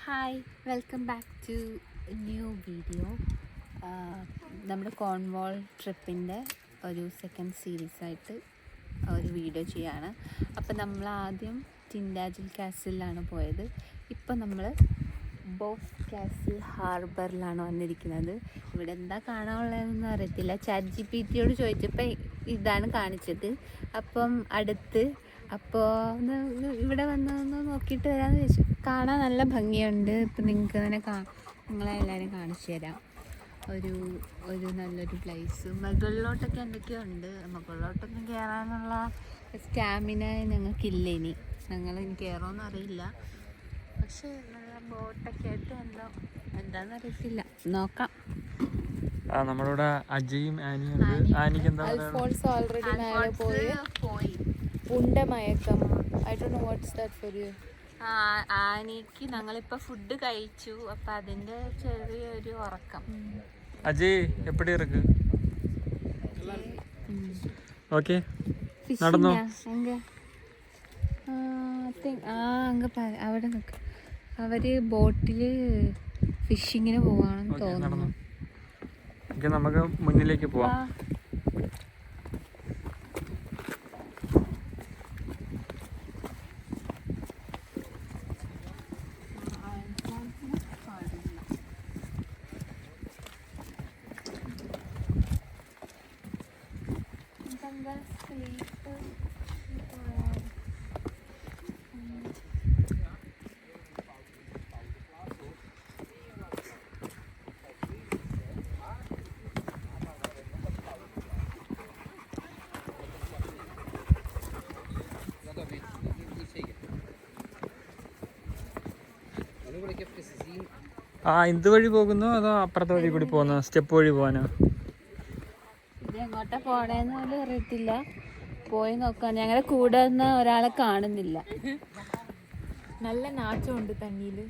Hi, welcome back to new video. നമ്മുടെ Cornwall ട്രിപ്പിൻ്റെ ഒരു സെക്കൻഡ് സീരീസായിട്ട് ഒരു വീഡിയോ ചെയ്യാണ്. അപ്പോൾ നമ്മൾ ആദ്യം ടിൻഡാജിൽ കാസിലാണ് പോയത്. ഇപ്പം നമ്മൾ ബോഫ് കാസിൽ ഹാർബറിലാണ് വന്നിരിക്കുന്നത്. ഇവിടെ എന്താ കാണാനുള്ളതെന്നൊന്നും അറിയത്തില്ല. ChatGPT ചോദിച്ചപ്പോൾ ഇതാണ് കാണിച്ചത്. അപ്പം അപ്പോൾ ഇവിടെ വന്നൊന്ന് നോക്കിയിട്ട് വരാമെന്ന് വെച്ചു. കാണാൻ നല്ല ഭംഗിയുണ്ട്. ഇപ്പം നിങ്ങൾക്ക് തന്നെ നിങ്ങളെ എല്ലാവരും കാണിച്ചു തരാം. ഒരു നല്ലൊരു പ്ലേസ്. മുകളിലോട്ടൊക്കെ എന്തൊക്കെയോ ഉണ്ട്. മുകളിലോട്ടൊന്നും കയറാനുള്ള സ്റ്റാമിന ഞങ്ങൾക്കില്ല. ഞങ്ങൾ കയറുമെന്ന് അറിയില്ല. പക്ഷേ നല്ല ബോട്ടൊക്കെ ആയിട്ട് എന്താണെന്ന് അറിയത്തില്ല, നോക്കാം. നമ്മളിവിടെ അജയും ആനിയും ആനിക്ക് എന്താ അൽഫോൺസ് ഓൾറെഡി മേലെ പോയി ഉണ്ടമയക്കം. I don't know what's that for you. ആനിക്ക് ഞങ്ങളിപ്പോൾ ഫുഡ് കഴിച്ചു. അപ്പം അതിൻ്റെ ചെറിയൊരു ഉറക്കം. അജയ് എപ്പടി ഇருக்கு? ഓക്കെ, നടന്നോ. അവിടെ നിൽക്കും. അവര് ബോട്ടില് ഫിഷിങ്ങിന് പോവാണെന്ന് തോന്നുന്നു. നമുക്ക് മുന്നിലേക്ക് പോവാം. ഇത് വഴി പോകുന്നു അതോ അപ്പുറത്തെ വഴി കൂടി പോകുന്നു? സ്റ്റെപ്പ് വഴി പോകാനോ? ഇത് എങ്ങോട്ടാ പോണേന്ന് പോലും അറിയത്തില്ല. പോയി നോക്കാം. ഞങ്ങളുടെ കൂടെ നിന്ന് ഒരാളെ കാണുന്നില്ല. നല്ല നാച്ചമുണ്ട് തണ്ണിയില്.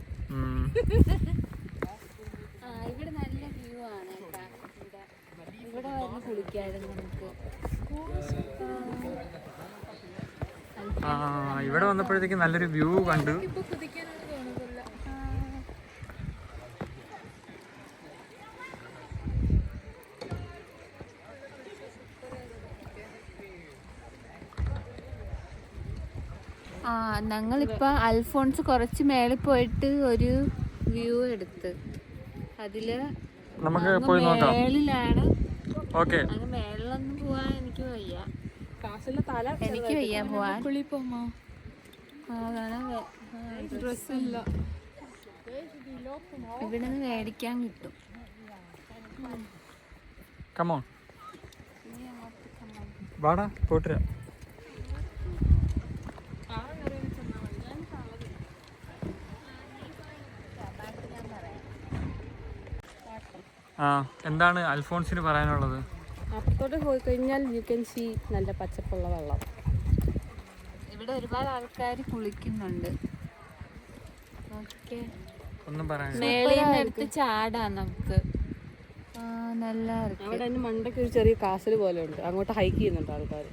ഇവിടെ നല്ല വ്യൂ ആണ്. ഇവിടെ വന്ന് കുളിക്കായിരുന്നു നമുക്ക്. ഇവിടെ വന്നപ്പോഴത്തേക്ക് നല്ലൊരു വ്യൂ കണ്ടു. ഞങ്ങളിപ്പോൾ അൽഫോൺസ് കുറച്ച് മേളിൽ പോയിട്ട് ഒരു വ്യൂ എടുത്ത് അതില് നമുക്ക് പോയി നോക്കാം. മേളിലാണ്. ഓക്കെ, അങ്ങ് മേളിലൊന്നും പോവാൻ എനിക്ക് വയ്യ പോവാൻ. ഡ്രസ്സില്ല. ഇവിടെ നിന്ന് മേടിക്കാൻ കിട്ടും. കമോൺ വാടാ, പോയിട്ട് എന്താണ് അൽഫോൺസിന് പറയാനുള്ളത്? അപ്പത്തോട്ട് പോയി കഴിഞ്ഞാൽ യു ക്യാൻ സീ നല്ല പച്ചപ്പുള്ള വെള്ളം. ഇവിടെ ഒരുപാട് ആൾക്കാർ കുളിക്കുന്നുണ്ട്. ഓക്കെ, ഒന്നും പറയാൻ മേളിൽ നിന്ന് എടുത്ത് ചാടാം നമുക്ക്. നല്ല അവിടെ അതിന് മണ്ടയ്ക്ക് ഒരു ചെറിയ കാസൽ പോലെ ഉണ്ട്. അങ്ങോട്ട് ഹൈക്ക് ചെയ്യുന്നുണ്ട് ആൾക്കാർ.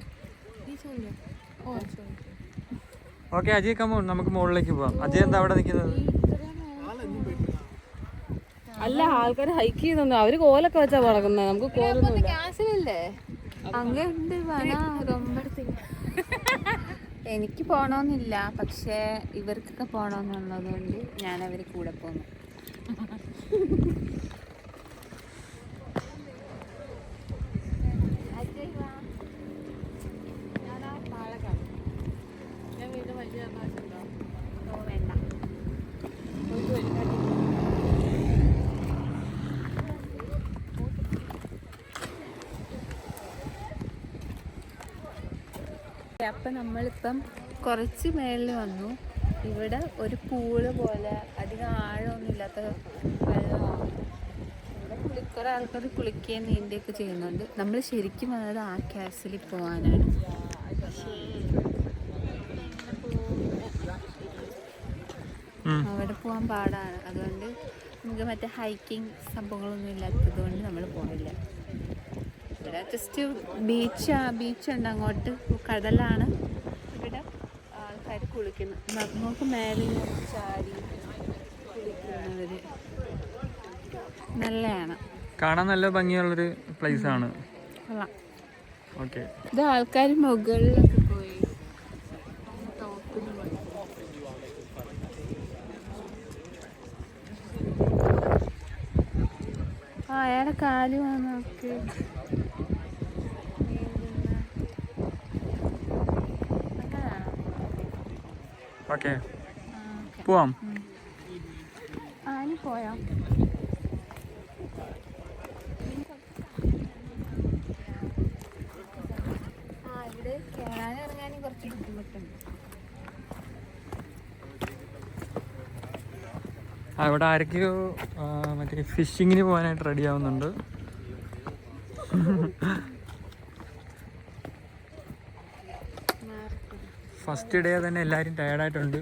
ഓക്കെ അജയ് കമോൺ, നമുക്ക് മുകളിലേക്ക് പോവാം. അജയ് എന്താ അവിടെ നിൽക്കുന്നത്? അല്ല, ആൾക്കാർ ഹൈക്ക് ചെയ്യുന്നുണ്ട്. അവര് കോലൊക്കെ വെച്ചാ പറക്കുന്നത്. നമുക്ക് കോലൊന്നുമില്ല. എനിക്ക് പോണമെന്നില്ല, പക്ഷേ ഇവർക്കൊക്കെ പോണമെന്നുള്ളതുകൊണ്ട് ഞാൻ അവര് കൂടെ പോന്നു. അപ്പം നമ്മളിപ്പം കുറച്ച് മേളിൽ വന്നു. ഇവിടെ ഒരു പൂള് പോലെ അധികം ആഴമൊന്നും ഇല്ലാത്ത വെള്ളമാണ്. ഇവിടെ കുറേ ആൾക്കാർ കുളിക്കുകയും നീന്തുകയൊക്കെ ചെയ്യുന്നുണ്ട്. നമ്മൾ ശരിക്കും വന്നത് ആ കാസിലിൽ പോകാനാണ്. അവിടെ പോകാൻ പാടാണ്. അതുകൊണ്ട് നമുക്ക് മറ്റേ ഹൈക്കിങ് സംഭവങ്ങളൊന്നും ഇല്ലാത്തത് കൊണ്ട് നമ്മൾ പോകില്ല. ഇവിടെ ജസ്റ്റ് ബീച്ചുണ്ട്, അങ്ങോട്ട് കടലാണ്. ഇവിടെ ആൾക്കാർ കുളിക്കുന്നു. നമുക്ക് മേലെ ചാടി കുളിക്കും. നല്ലതാണ്. കാണാൻ നല്ല ഭംഗിയുള്ളൊരു പ്ലേസ് ആണ്. കൊള്ളാം. ഓക്കെ. ഇത് ആൾക്കാർ മുകളിലൊക്കെ പോയി ടോപ്പിൽ പോയി. അയാളെ കാല് നോക്ക്. ഓക്കെ പോവാം. ആനി പോയോ? ഇവിടെ കയറാനും ഇറങ്ങാനും കുറച്ച് ബുദ്ധിമുട്ടുണ്ട്. അവിടെ ആരൊക്കെയോ മറ്റേ ഫിഷിങ്ങിന് പോകാനായിട്ട് റെഡി ആവുന്നുണ്ട്. ഫസ്റ്റ് ഡേ തന്നെ എല്ലാവരും ടയർഡായിട്ടുണ്ട്.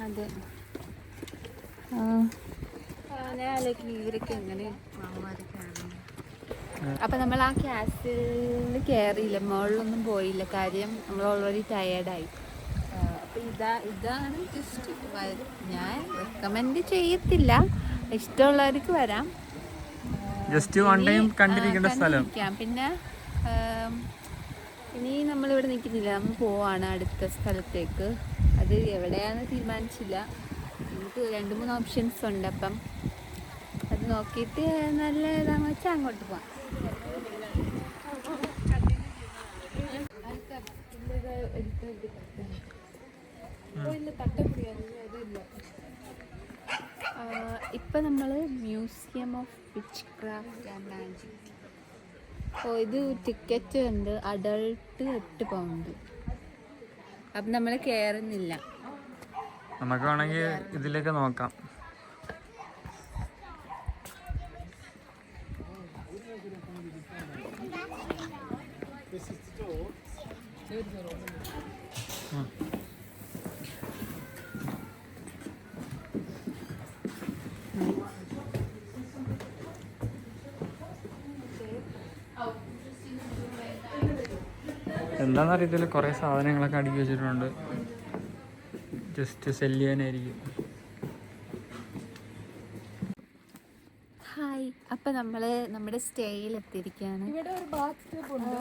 അതെ. ഞാൻ ആലോചിക്കും ഇവരൊക്കെ എങ്ങനെ അപ്പൊ നമ്മൾ ആ ക്യാസിൽ കയറിയില്ല, മുകളിലൊന്നും പോയില്ല. കാര്യം നമ്മൾ ഓൾറെഡി ടയേർഡായി. അപ്പൊ ഇതാണ് ജസ്റ്റ് ഞാൻ റെക്കമെൻഡ് ചെയ്യത്തില്ല. ഇഷ്ടമുള്ളവർക്ക് വരാം. ജസ്റ്റ് വൺ ടൈം കണ്ടിരിക്കേണ്ട സ്ഥലം. പിന്നെ ഇനി നമ്മളിവിടെ നിൽക്കുന്നില്ല, നമ്മൾ പോവാണ് അടുത്ത സ്ഥലത്തേക്ക്. അത് എവിടെയാണെന്ന് തീരുമാനിച്ചില്ല. നമുക്ക് 2-3 ഓപ്ഷൻസ് ഉണ്ട്. അപ്പം അത് നോക്കിയിട്ട് നല്ല ഏതാണെന്ന് വെച്ചാൽ അങ്ങോട്ട് പോവാം. ഇപ്പം നമ്മൾ museum of which craft and magic. ഇത് ടിക്കറ്റ് ഉണ്ട്. Adult 8 pound. അപ്പം നമ്മൾ കയറുന്നില്ല. നമുക്ക് വേണമെങ്കിൽ ഇതിലേക്ക് നോക്കാം. എന്താണെന്നറിയത്തില്ല, കുറേ സാധനങ്ങളൊക്കെ അടുക്കി വെച്ചിട്ടുണ്ട്. ജസ്റ്റ് സെല് ചെയ്യാനായിരിക്കും. ഹായ്. അപ്പം നമ്മൾ നമ്മുടെ സ്റ്റേയിൽ എത്തിയിരിക്കുകയാണ്. ഇവിടെ ഒരു ബാത്ത് ടബ് ഉണ്ട്.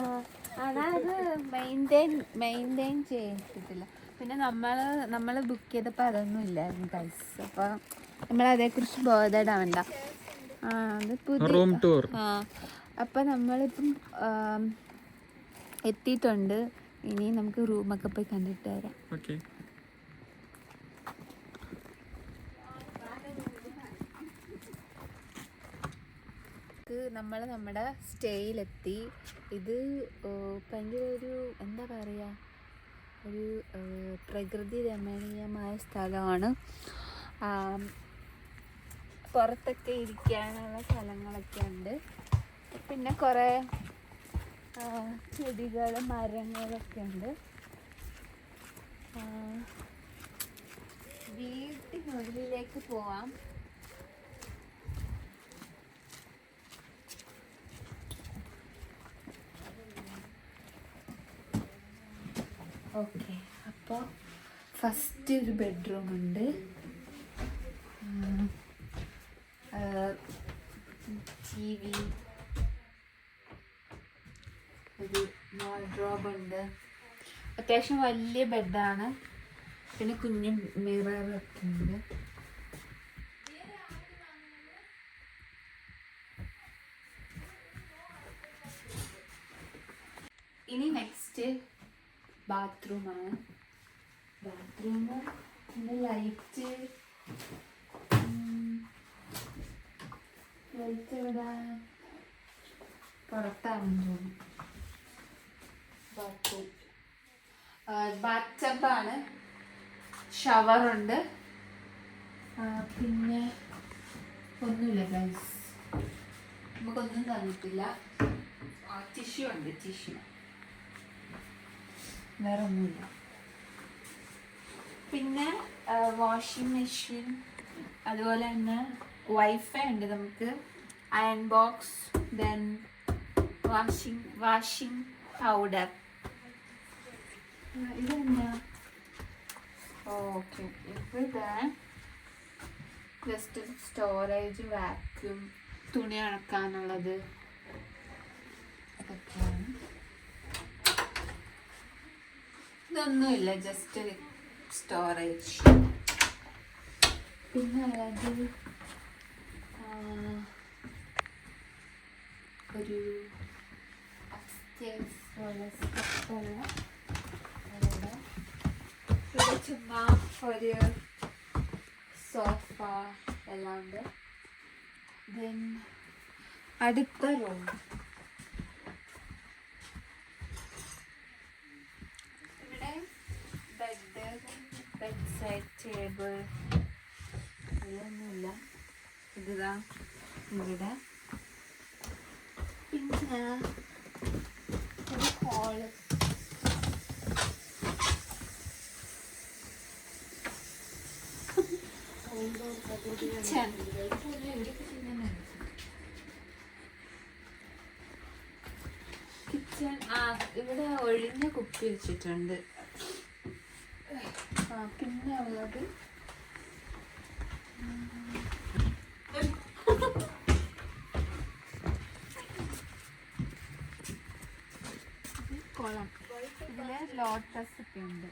അതായത് മെയിൻറ്റെയിൻ ചെയ്തിട്ടില്ല. പിന്നെ നമ്മൾ ബുക്ക് ചെയ്തപ്പോൾ അതൊന്നും ഇല്ലായിരുന്നു ഗൈസ്. അപ്പോൾ നമ്മളതേക്കുറിച്ച് ബോധേഡാവണ്ട. അത് റൂം ടൂർ. അപ്പം നമ്മളിപ്പം എത്തിയിട്ടുണ്ട്. ഇനി നമുക്ക് റൂമൊക്കെ പോയി കണ്ടിട്ട് വരാം. ഓക്കെ. നമ്മൾ നമ്മുടെ സ്റ്റേയിലെത്തി. ഇത് ഭയങ്കര ഒരു എന്താ പറയുക, ഒരു പ്രകൃതി രമണീയമായ സ്ഥലമാണ്. പുറത്തൊക്കെ ഇരിക്കാനുള്ള സ്ഥലങ്ങളൊക്കെ ഉണ്ട്. പിന്നെ കുറേ ചെടികൾ, മരങ്ങളൊക്കെ ഉണ്ട്. വീട്ടിനുള്ളിലേക്ക് പോവാം. ഓക്കെ. അപ്പോൾ ഫസ്റ്റ് ഒരു ബെഡ്റൂം ഉണ്ട്. TV, ഒരു വാർഡ്രോബ് ഉണ്ട്. അത്യാവശ്യം വലിയ ബെഡാണ്. പിന്നെ കുഞ്ഞു മിററൊക്കെ ഉണ്ട്. ഇനി നെക്സ്റ്റ് ബാത്റൂമാണ്. പിന്നെ ലൈറ്റ് ഇവിടെ പുറത്താണെന്ന് തോന്നുന്നു. ബാത്ടബാണ്. ഷവറുണ്ട്. പിന്നെ ഒന്നുമില്ല ഗൈസ്, നമുക്കൊന്നും തന്നിട്ടില്ല. ടിഷ്യൂ ഉണ്ട്, ടിഷ്യൂ, വേറെ ഒന്നുമില്ല. പിന്നെ വാഷിംഗ് മെഷീൻ, അതുപോലെ തന്നെ വൈഫൈ ഉണ്ട് നമുക്ക്, iron box, then washing powder. ഇതെന്താ? ഓക്കെ. ഇവിടെ ജസ്റ്റ് സ്റ്റോറേജ്, വാക്യൂം, തുണി ഉണക്കാനുള്ളത് അതൊക്കെയാണ്. ഇതൊന്നുമില്ല, ജസ്റ്റ് സ്റ്റോറേജ്. പിന്നെ ഉള്ളത് ഒരു അപ്സ്റ്റേഴ്സ് പോലെ സ്റ്റെപ്പുള്ള ഇവിടെ ചുമ്മാ ഒരു സോഫ എല്ലാം ഉണ്ട്. ദെൻ അടുത്ത റൂം ഇവിടെ ബെഡ് സൈഡ് ടേബിൾ അതൊന്നുമില്ല. ഇതാ ഇവിടെ പിന്നെ ഒരു ഹോള്. കിച്ചൺ. കിച്ചൺ ഇവിടെ ഒഴിഞ്ഞ കുപ്പി വെച്ചിട്ടുണ്ട്. പിന്നെ ഉള്ളത് കുളം. ഇതില് ലോട്ടസ് ഒക്കെ ഉണ്ട്.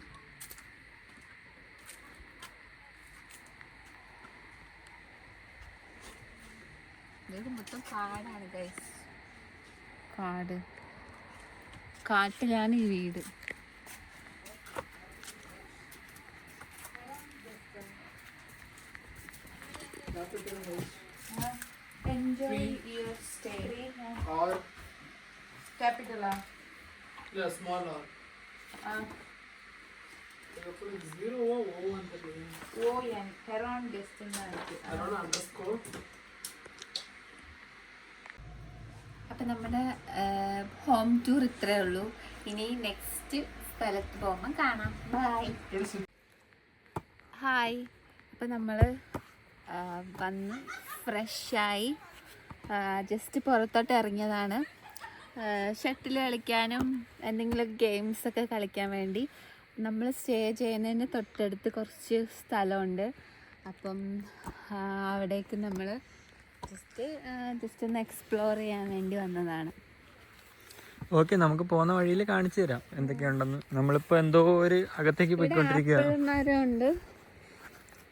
ഇത് മൊത്തം കാടാണ് ഗൈസ്. കാട്ടിലാണ് ഈ വീട്. Enjoy your stay. Or capital R. Yeah, small R. Zero O ON Heron Destination. Around underscore. അപ്പം നമ്മുടെ ഹോം ടൂർ ഇത്രയേ ഉള്ളൂ. ഇനി നെക്സ്റ്റ് സ്ഥലത്ത് പോകുമ്പോൾ കാണാം. ബൈ. ഹായ്. അപ്പം നമ്മൾ വന്ന് ഫ്രഷായി ജസ്റ്റ് പുറത്തോട്ട് ഇറങ്ങിയതാണ്. ഷട്ടിൽ കളിക്കാനും എന്തെങ്കിലും ഗെയിംസൊക്കെ കളിക്കാൻ വേണ്ടി. നമ്മൾ സ്റ്റേ ചെയ്യുന്നതിന് തൊട്ടടുത്ത് കുറച്ച് സ്ഥലമുണ്ട്. അപ്പം അവിടേക്ക് നമ്മൾ ജസ്റ്റ് ഒന്ന് എക്സ്പ്ലോർ ചെയ്യാൻ വേണ്ടി വന്നതാണ്. ഓക്കെ, നമുക്ക് പോകുന്ന വഴിയിൽ കാണിച്ചു തരാം എന്തൊക്കെയുണ്ടെന്ന്. നമ്മളിപ്പോൾ എന്തോ ഒരു അകത്തേക്ക് പോയിക്കൊണ്ടിരിക്കുക. ആപ്പിൾ മരമുണ്ട്.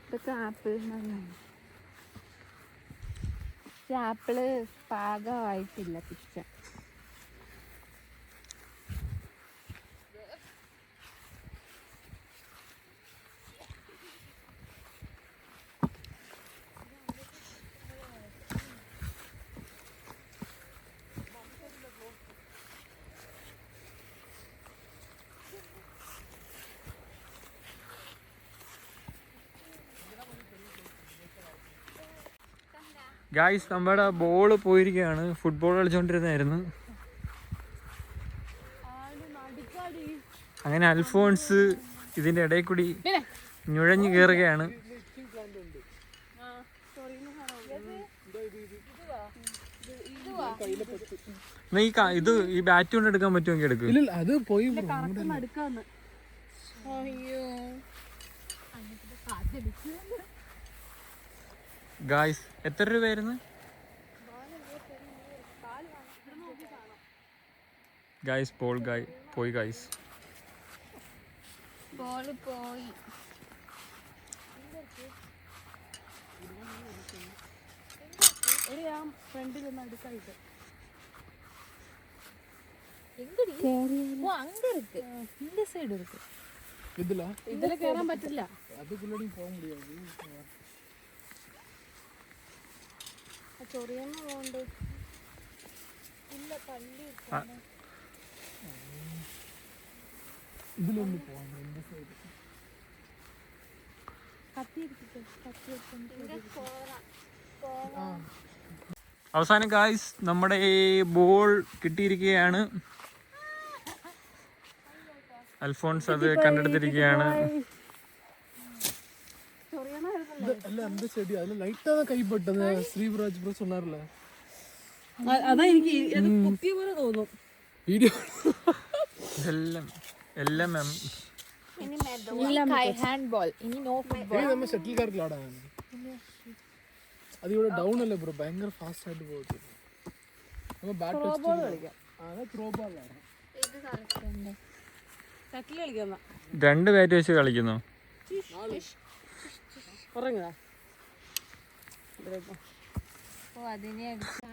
ഇതൊക്കെ ആപ്പിൾ മരമാണ്. പക്ഷെ ആപ്പിള് പാകമായിട്ടില്ല പിച്ച. ഗായ്സ്, നമ്മുടെ ബോള് പോയിരിക്കുകയാണ്. ഫുട്ബോൾ കളിച്ചുകൊണ്ടിരുന്നായിരുന്നു. അങ്ങനെ അൽഫോൺസ് ഇതിൻ്റെ ഇടയിൽ കൂടി നുഴഞ്ഞു കയറുകയാണ്. ഈ ബാറ്റ് കൊണ്ട് എടുക്കാൻ പറ്റുമെങ്കിൽ എടുക്കും. അത് പോയി ഗായ്സ്, എത്ര രൂപയായിരുന്നു? ഗായ്സ്, പോയി ഗായ്സ്. ബോൾ പോയി. ഇതിல കേറാൻ പറ്റില്ല. അതുക്കുള്ളടി പോകാൻ முடியாது. ചൊറിയുന്ന കൊണ്ട് ഇല്ല പള്ളി ഇതിലൊന്ന് പോകാം. എന്റെ സൈഡ് അവസാനം ഗായ്സ്, നമ്മുടെ ബോൾ കിട്ടിയിരിക്കുകയാണ്. അൽഫോൺസ് അത് കണ്ടെടുത്തിരിക്കുകയാണ്. അല്ല എന്റെ ചെടി അതിൽ ലൈറ്റാണ് കൈപ്പെട്ടത്. ശ്രീരാജ് ബ്രോ சொன்னார்ல, അതാ എനിക്ക് കുത്തിയ പോലെ തോന്നും. വീഡിയോ എല്ലാം ഹാൻഡ് ബോൾ. ഇനി നോ ഫുട്ബോൾ. നമ്മൾ ഷട്ടിൽ കാർക്ക് ആടാൻ അത് ഇവിടെ ഡൗൺ അല്ലേ ബ്രോ, ഭയങ്കര ഫാസ്റ്റ് ആയിട്ട് പോകുന്നത്. നമ്മൾ ബാറ്റ് ത്രോ ബോൾ കളിക്കാം. ത്രോ ബോളാണ് ഷട്ടിൽ കളിക്കാം. 2 ബാറ്റ് വെച്ച് കളിക്കുന്നു. ഉറങ്ങുക. ഓ അതിനെ അടിച്ചാ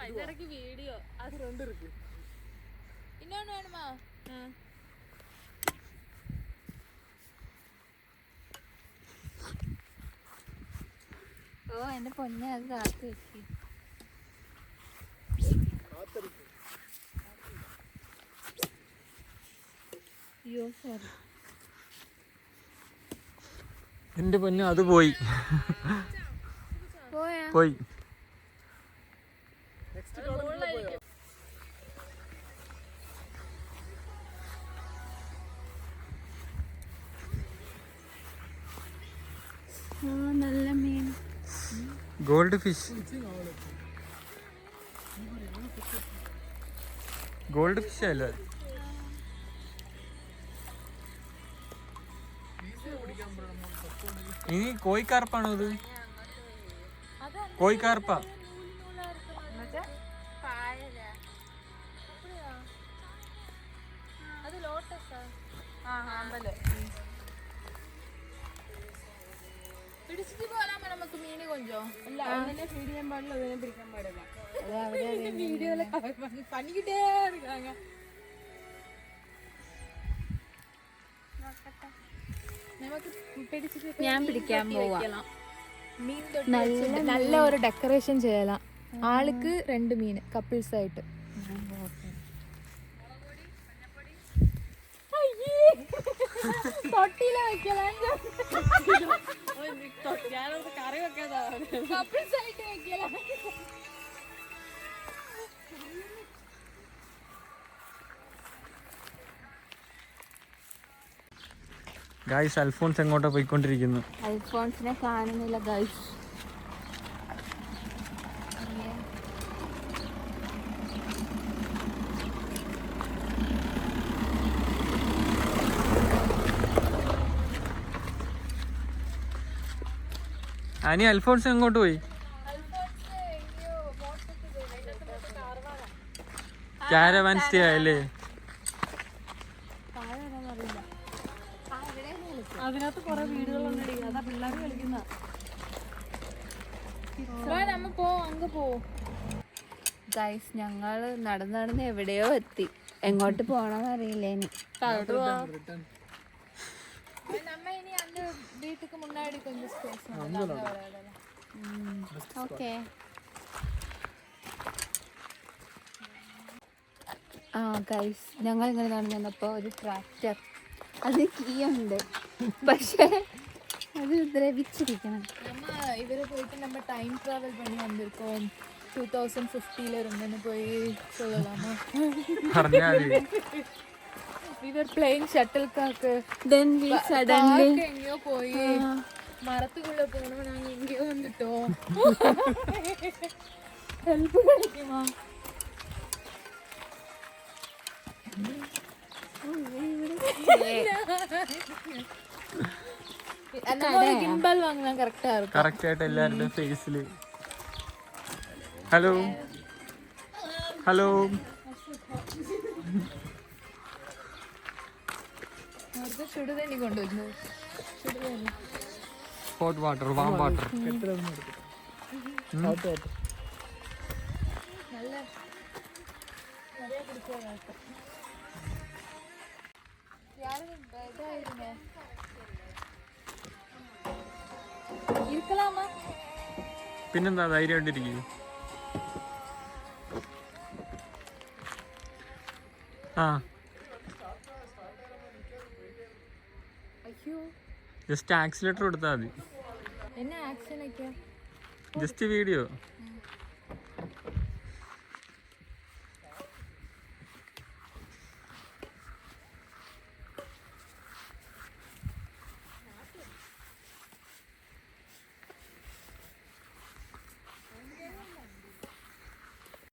അതിനിടയ്ക്ക് വീഡിയോ അത് 2 ഇருக்கு. ഇന്നോണ്ട് വേണമാ. ഓ എന്റെ പൊന്നെ അത് കാത്തു വെക്കി. അയ്യോ സോറി. എന്റെ പൊന്നു അത് പോയി. പോയാ പോയി. നെക്സ്റ്റ് ടൂർണമെന്റ് പോയോ? നല്ല മീൻ. Gold fish. ഗോൾഡ് ഫിഷ് അല്ലേ? ഇനി കോഴിക്കാർപ്പാണോ ഇത്? കോഴിക്കാർപ്പ. അത് ലോട്ടസാ. പിടിച്ചിട്ട് പോരാൻ നമുക്ക് മീന് കൊഞ്ചോ. അല്ല അതിനെ ഫീഡ് ചെയ്യാൻ പാടില്ല, അതിനെ പിടിക്കാൻ പാടില്ല. വീഡിയോയിലെ പണിക്കിട്ടേ എടുക്കാങ്ങ. നമുക്ക് പിടിച്ചിട്ട് ഞാൻ പിടിക്കാൻ പോവാ. മീൻ തൊട്ട് നല്ല ഒരു ഡെക്കറേഷൻ ചെയ്യലാം. ആൾക്ക് 2 മീൻ കപ്പിൾസ് ആയിട്ട്. തൊട്ടിയില വെക്കലാ. ഞാനത് കറി വെക്കാതാ. കപ്പിൾസ് ആയിട്ട് വെക്കലാ. ഗായ്സ് അൽഫോൺസ് എങ്ങോട്ടാ പോയിക്കൊണ്ടിരിക്കുന്നു. അൽഫോൺസിനെ കാണുന്നില്ല ഗൈസ്. അനി അൽഫോൺസ് എങ്ങോട്ട് പോയി? കാരവാൻ സ്റ്റേ ആയല്ലേ? അതിനകത്ത് കുറെ വീടുകളുണ്ട്. അതാ പിള്ളേർ കളിക്കുന്ന. നമ്മ പോ അങ്ങ് പോ. ഗൈസ് ഞങ്ങൾ നടന്ന് എവിടെയോ എത്തി. എങ്ങോട്ട് പോണെന്ന് അറിയില്ല ഇനി. റിട്ടേൺ നമ്മ ഇനി അന്ന് വീട്ടുക്ക് മുന്നാടി കൊഞ്ചം സ്പേസ്. ഓക്കെ. ആ ഗൈസ് ഞങ്ങൾ ഇങ്ങനെ നടന്നപ്പോൾ ഒരു ട്രാക്ടർ, അത് കീയുണ്ട് പക്ഷേ അത് ദ്രവിച്ചിരിക്കണം. നമ്മ ഇവരെ പോയിട്ട് നമ്മ ടൈം ട്രാവൽ പണി വന്നിരിക്കോം. 2050 ഇരുന്നു പോയി சொல்லலாமா? പറഞ്ഞാല് We were playing shuttlecock. Then we suddenly എങ്ങയോ പോയി മരത്തുക്കുള്ള പോണോ നാங்க എങ്ങയോ വന്നിട്ടോം. ഹെൽപ്പ് കളിക്കുമാ? ഗിംബൽ വാങ്ങാൻ കറക്റ്റാ இருக்கும். കറക്റ്റ് ആയിട്ട് എല്ലാവരുടെയും ഫേസില് ഹലോ ഹലോ. ചുടുതണ്ണി കൊണ്ടുവരുന്നു. ചുടുതണ്ണി ഹോട്ട് വാട്ടർ, വാം വാട്ടർ. നല്ല நிறைய குடிச்சாங்க. யாரும் இதாயிருங்க இருக்கலாமா? പിന്നെന്താ ധൈര്യമായിട്ടിരിക്കും. ആ അയ്യോ ജസ്റ്റ് ആക്സിലേറ്റർ കൊടുത്താൽ മതി. എന്നാ ആക്ഷൻ ഒക്കെ ജസ്റ്റ് വീഡിയോ.